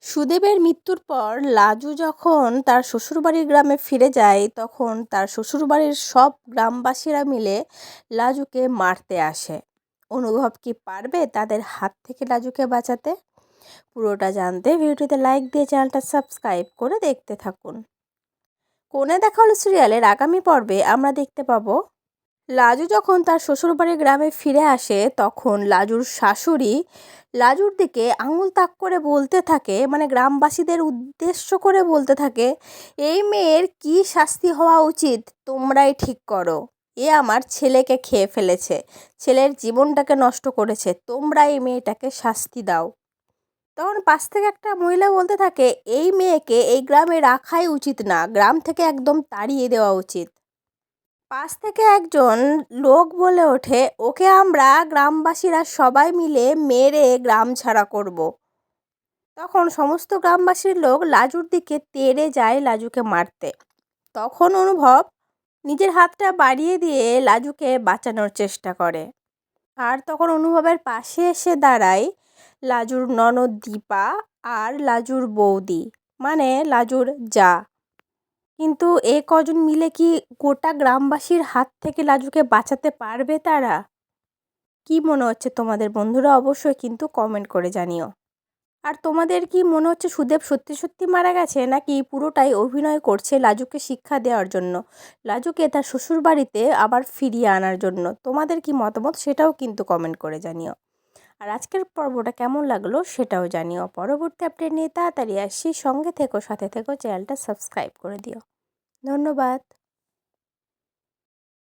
সুদেবের মৃত্যুর পর লাজু যখন তার শ্বশুরবাড়ির গ্রামে ফিরে যায় তখন তার শ্বশুরবাড়ির সব গ্রামবাসীরা মিলে লাজুকে মারতে আসে। অনুভব কি পারবে তাদের হাত থেকে লাজুকে বাঁচাতে? পুরোটা জানতে ভিডিওটিতে লাইক দিয়ে চ্যানেলটা সাবস্ক্রাইব করে দেখতে থাকুন। কোণে দেখা হলো সিরিয়ালের আগামী পর্বে আমরা দেখতে পাবো লাজু যখন তার শ্বশুরবাড়ির গ্রামে ফিরে আসে তখন লাজুর শাশুড়ি লাজুর দিকে আঙুল তাক করে বলতে থাকে, মানে গ্রামবাসীদের উদ্দেশ্য করে বলতে থাকে, এই মেয়ের কি শাস্তি হওয়া উচিত তোমরাই ঠিক করো। এ আমার ছেলেকে খেয়ে ফেলেছে, ছেলের জীবনটাকে নষ্ট করেছে, তোমরা এই মেয়েটাকে শাস্তি দাও। তখন পাশ থেকে একটা মহিলা বলতে থাকে, এই মেয়েকে এই গ্রামে রাখাই উচিত না, গ্রাম থেকে একদম তাড়িয়ে দেওয়া উচিত। পাশ থেকে একজন লোক বলে ওঠে, ওকে আমরা গ্রামবাসীরা সবাই মিলে মেরে গ্রাম ছাড়া করব। তখন সমস্ত গ্রামবাসীর লোক লাজুর দিকে তেড়ে যায় লাজুকে মারতে। তখন অনুভব নিজের হাতটা বাড়িয়ে দিয়ে লাজুকে বাঁচানোর চেষ্টা করে। আর তখন অনুভবের পাশে এসে দাঁড়ায় লাজুর ননদ দীপা আর লাজুর বৌদি, মানে লাজুর জা। কিন্তু এ কজন মিলে কি গোটা গ্রামবাসীর হাত থেকে লাজুকে বাঁচাতে পারবে তারা? কি মনে হচ্ছে তোমাদের বন্ধুরা? অবশ্যই কিন্তু কমেন্ট করে জানিও। আর তোমাদের কি মনে হচ্ছে সুদেব সত্যি সত্যি মারা গেছে, নাকি পুরোটাই অভিনয় করছে লাজুকে শিক্ষা দেওয়ার জন্য, লাজুকে তার শ্বশুরবাড়িতে আবার ফিরিয়ে আনার জন্য? তোমাদের কি মতামত সেটাও কিন্তু কমেন্ট করে জানিও। আর আজকের পর্বটা কেমন লাগলো সেটাও জানিও। পরবর্তী আপডেট নিয়ে তাড়াতাড়ি আসছি, সঙ্গে থেকো, সাথে থেকো, চ্যানেলটা সাবস্ক্রাইব করে দিও। ধন্যবাদ।